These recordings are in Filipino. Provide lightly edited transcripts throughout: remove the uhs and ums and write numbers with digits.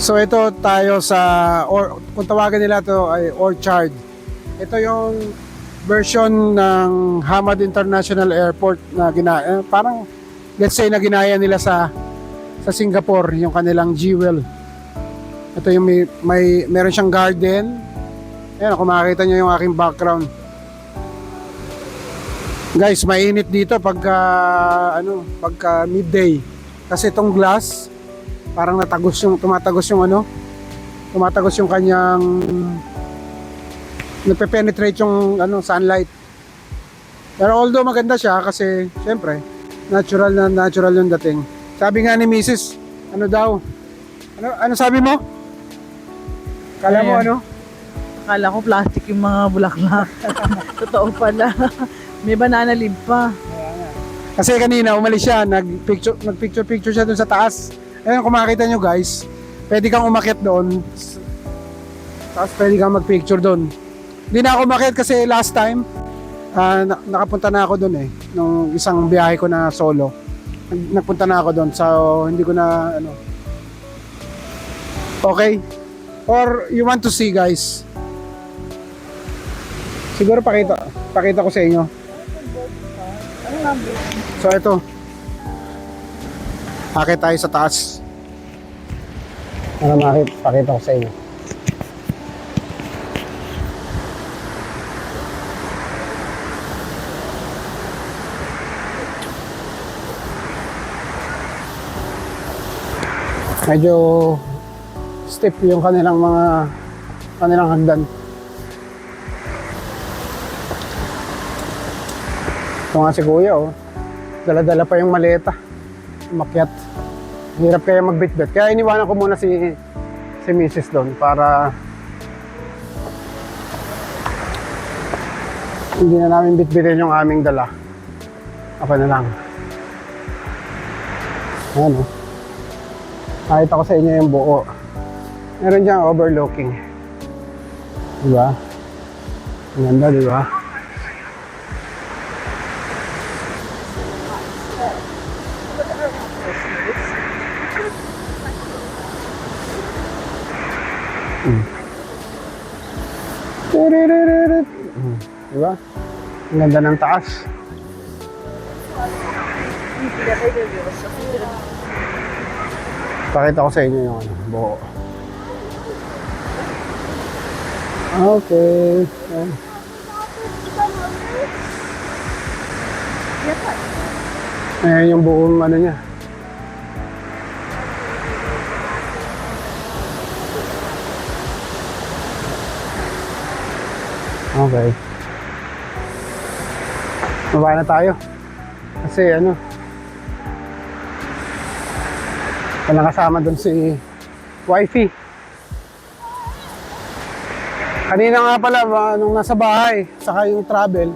So ito tayo sa, or kung tawagan nila to ay Orchard. Ito yung version ng Hamad International Airport na parang let's say na ginaya nila sa Singapore, yung kanilang jewel. Ito yung meron siyang garden. Ayan, kung makikita nyo yung aking background. Guys, mainit dito pagka midday. Kasi itong glass parang tumatagos yung kanyang nagpe-penetrate yung sunlight. Pero although maganda siya kasi syempre natural yung dating. Sabi nga ni Mrs. Ano sabi mo? Kala mo ano? Akala ko plastic yung mga bulaklak. Totoo pala. May banana leaf pa. Kasi kanina umalis siya, nagpicture siya dun sa taas. Ayun, kung makita nyo guys, pwede kang umakyat doon. Tapos pwede kang magpicture doon. Hindi na ako umakyat kasi last time nakapunta na ako doon nung isang biyahe ko na solo. Nagpunta na ako doon, so hindi ko na Okay? Or you want to see guys? Siguro pakita ko sa inyo. So ito. Akit tayo sa taas. Pakita ko sa inyo. Medyo steep yung kanilang hagdan. Ito nga si Kuya, dala-dala pa yung maleta. Umakyat. Hirap kaya magbitbit. Kaya iniwanan ko muna si Mrs. doon para hindi na namin bitbitin yung aming dala. Ako na lang. Ayan Nakita ko sa inyo yung buo. Meron diyang overlooking. Diba? Ang ganda, diba? Diba? Ang ganda ng taas. Pakita ko sa inyo yung buo. Okay. Ayan yung buong niya. Okay. Mababa na tayo. Kasi walang kasama dun si wifey. Kanina nga pala, nung nasa bahay, saka yung travel,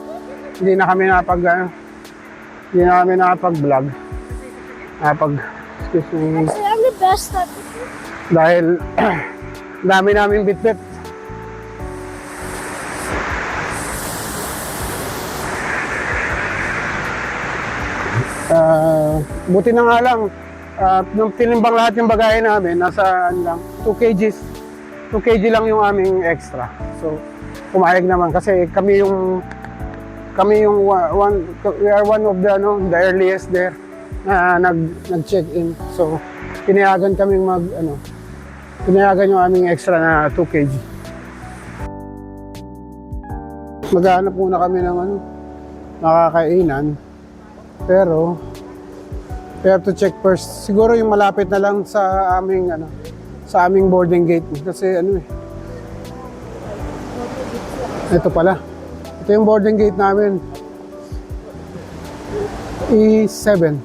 hindi na kami nakapag-vlog. Excuse me. Actually, I'm the best at Dahil, dami namin bitbit. Buti na nga lang, nung tinimbang lahat yung bagahe namin, nasa 2 kgs. 2 kg lang yung aming extra. So, pumayag naman kasi kami yung we are one of the earliest there na nag-check-in. So, pinayagan kaming pinayagan yung aming extra na 2 kg. Maghanap muna kami ng nakakainan. Pero we have to check first. Siguro yung malapit na lang sa aming boarding gate kasi ito pala. Ito yung boarding gate namin. E7.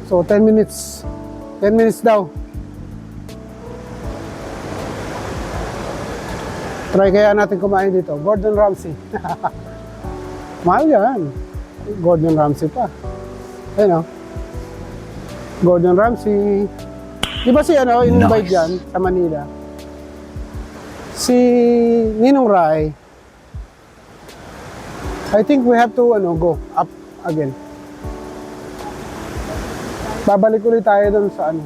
So 10 minutes. 10 minutes daw. Try kaya natin kumain dito. Gordon Ramsay. Mahal yan. Gordon Ramsay pa. Ayun Gordon Ramsay. Di ba si in-invite dyan sa Manila? Si Ninong Rai. I think we have to go up again. Babalik ulit tayo doon sa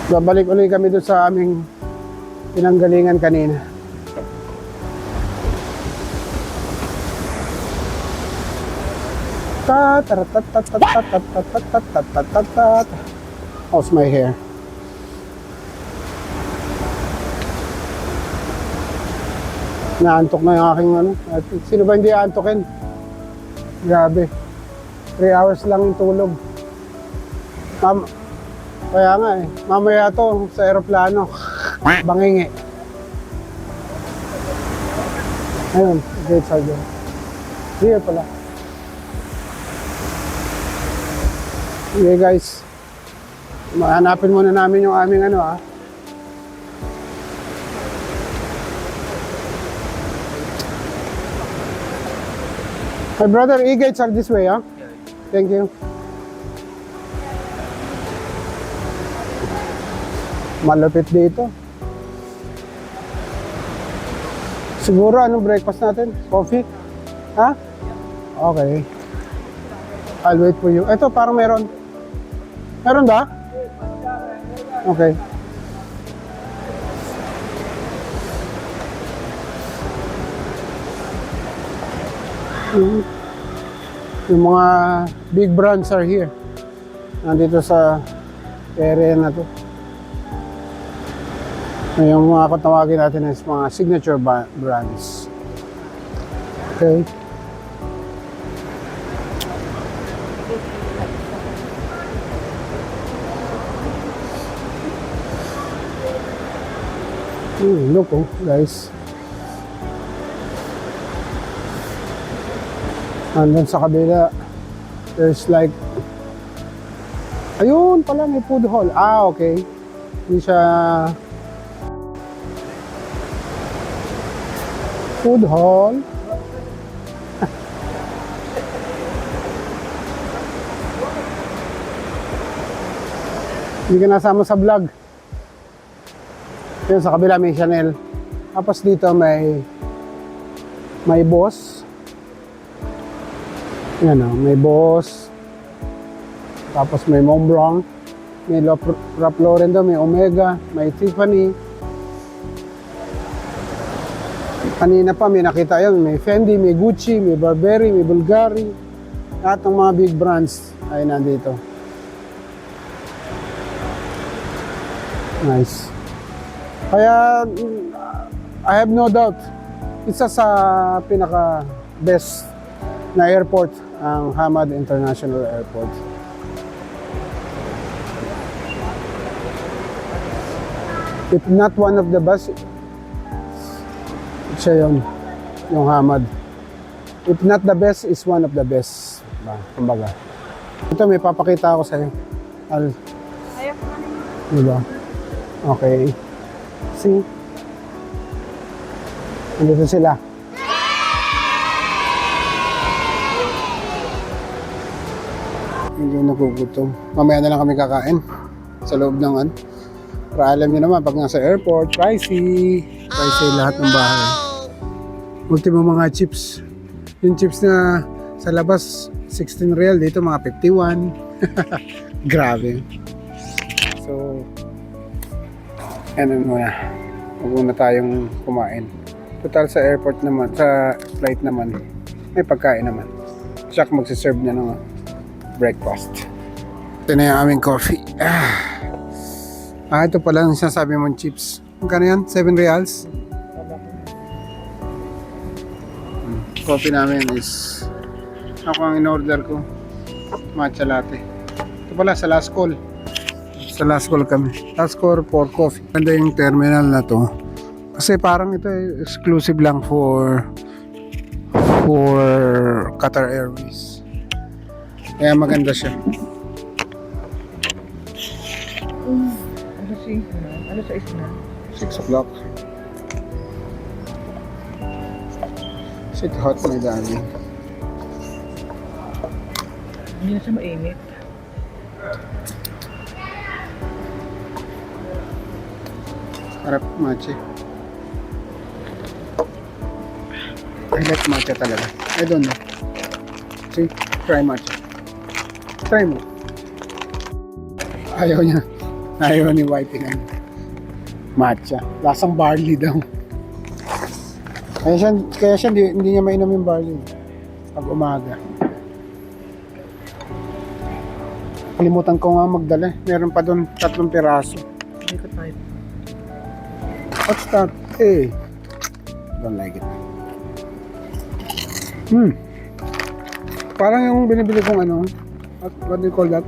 Babalik ulit kami doon sa aming pinanggalingan kanina. How's my hair? Naantok na yung aking ano. Sino ba hindi aantokin? Grabe. 3 hours lang yung tulog. Kaya nga eh. Mamaya to sa aeroplano. Bangingi. Ayun, gates are there. Here pala. Okay guys. Mahanapin muna namin yung aming ano ah. My brother, e-gates are this way, huh? Thank you. Malapit dito. Siguro, anong breakfast natin? Coffee? Ha? Okay. I'll wait for you. Ito, parang meron. Meron ba? Okay. Yung mga big brands are here. Nandito sa area na to. Yung mga katawagin natin is mga signature brands. Okay. Look oh, guys. Andun sa kabila, there's like, ayun pala, may food hall. Ah, okay. Hindi siya food hall. Hindi ka nasama sa vlog. Yun, sa kabila may Chanel. Tapos dito may Boss. Yan o, may Boss. Tapos may Montblanc. May Ralph Lauren doon, may Omega, may Tiffany. Kanina pa may nakita yun, may Fendi, may Gucci, may Burberry, may Bulgari. Lahat ng mga big brands ay nandito. Nice. Kaya, I have no doubt, isa sa pinaka best na airport ang Hamad International Airport. If not one of the best, siya yun, yung Hamad. If not the best, is one of the best. Kumbaga. Ito, may papakita ako sa'yo. Diba? Okay. See? Andito sila. Hindi nagugutom. Mamaya na lang kami kakain sa loob ng ano. Para alam niyo naman, pag nasa airport, pricey. Pricey lahat ng bahay. Ultimo mga chips. Yung chips na sa labas, 16 real. Dito mga 51. Grabe. So, ano muna. Huwag muna tayong kumain. Total sa airport naman, sa flight naman, may pagkain naman. Siya magsiserve na ng breakfast. Ito na yung aming coffee. Ito pala ang sinasabi mong chips. Magkano yan? 7 reals? Coffee namin is ako ang in-order ko. Matcha latte. Ito pala sa last call. Sa last call kami. Last call for coffee. Ganda yung terminal na to. Kasi parang ito exclusive lang for Qatar Airways. Kaya maganda siya. Ano sa isna? 6 o'clock. Sit hot, my darling. Hindi na siya mainit. Harap matcha. I like matcha talaga. I don't know. See? Try matcha. Try mo. Ayaw niya. Ayaw ni wifey ng matcha. Lasang barley daw. Kaya siya hindi niya mainom yung barley pag umaga. Kalimutan ko nga magdala. Meron pa doon 3 piraso. Hindi ko tayo. What's that? Eh. Don't like it. Parang yung binibili kong ano. What do you call that?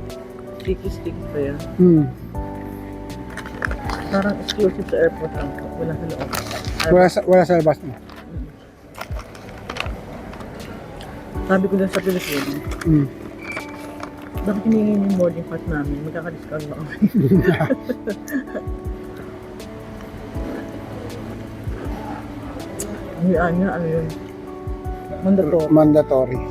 Sticky pa yan. Parang exclusive sa airport lang. Wala sa loob. Wala sa labas mo. Sabi ko lang sa Pilipinas, bakit hinihingin yung boarding pass namin? Magkaka-discount ba kami? Ano yun? Mandatory. Mandatory.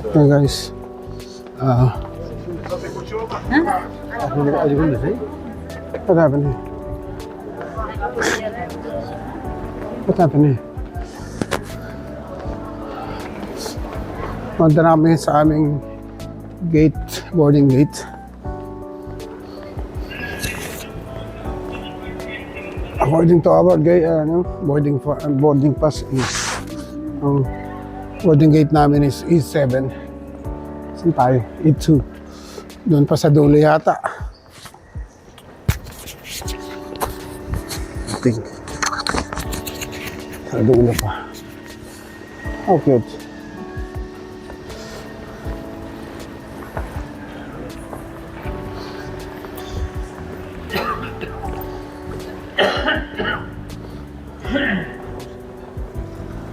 Hey guys. What happened here? What happened here? Punta na kami sa aming gate, boarding gate. According to our boarding pass is boarding gate namin is E7. Saan tayo? E2. Doon pa sa dulo yata. I think. Sa dulo pa. How cute.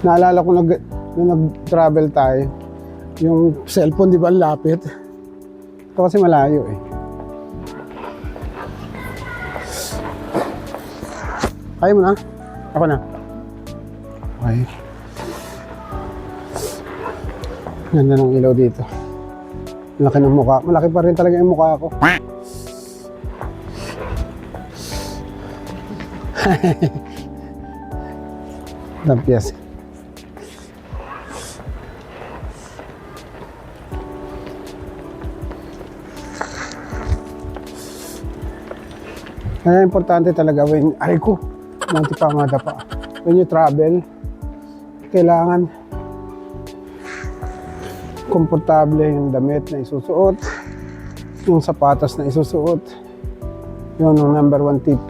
Naalala ko nung nag-travel tayo, yung cellphone di ba ang lapit? Ito kasi malayo eh. Kaya mo na? Ako na. Okay. Ganda ng ilaw dito. Malaki ng mukha. Malaki pa rin talaga yung mukha ko. Lampias. Kaya importante talaga when you travel, kailangan komportable yung damit na isusuot, yung sapatos na isusuot. Yun ang number 1 tip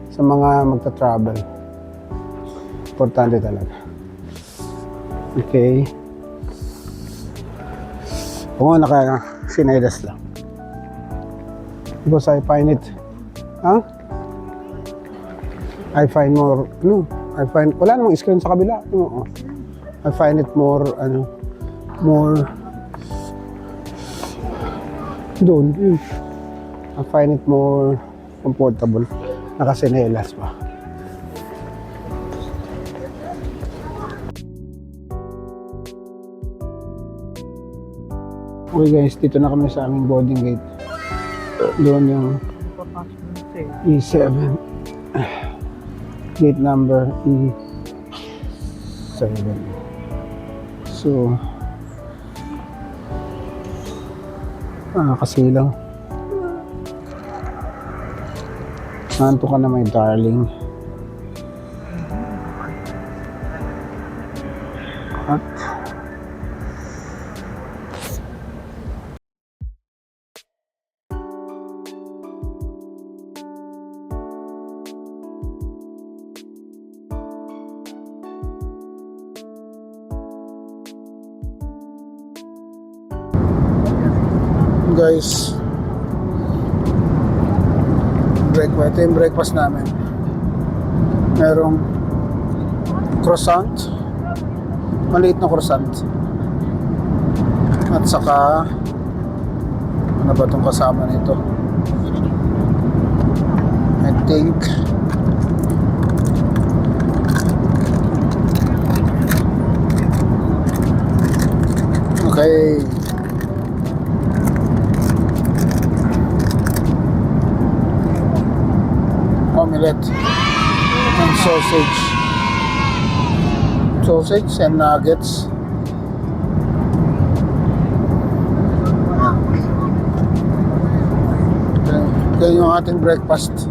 sa mga magta-travel. Importante talaga. Okay. Oo, naka-sinelas lang. Because I find it wala namang screen sa kabila. I find it more doon. I find it more comfortable. Nakasinelas pa. Okay guys, dito na kami sa aming boarding gate. Doon yung E7. Gate number E7. So, kasilaw. Nanto ka na my darling. At guys, breakfast. Ito yung breakfast namin. Merong croissant. Maliit na croissant. At saka ano ba itong kasama nito? I think okay. Omelette and sausage and nuggets. Yan yung ating breakfast.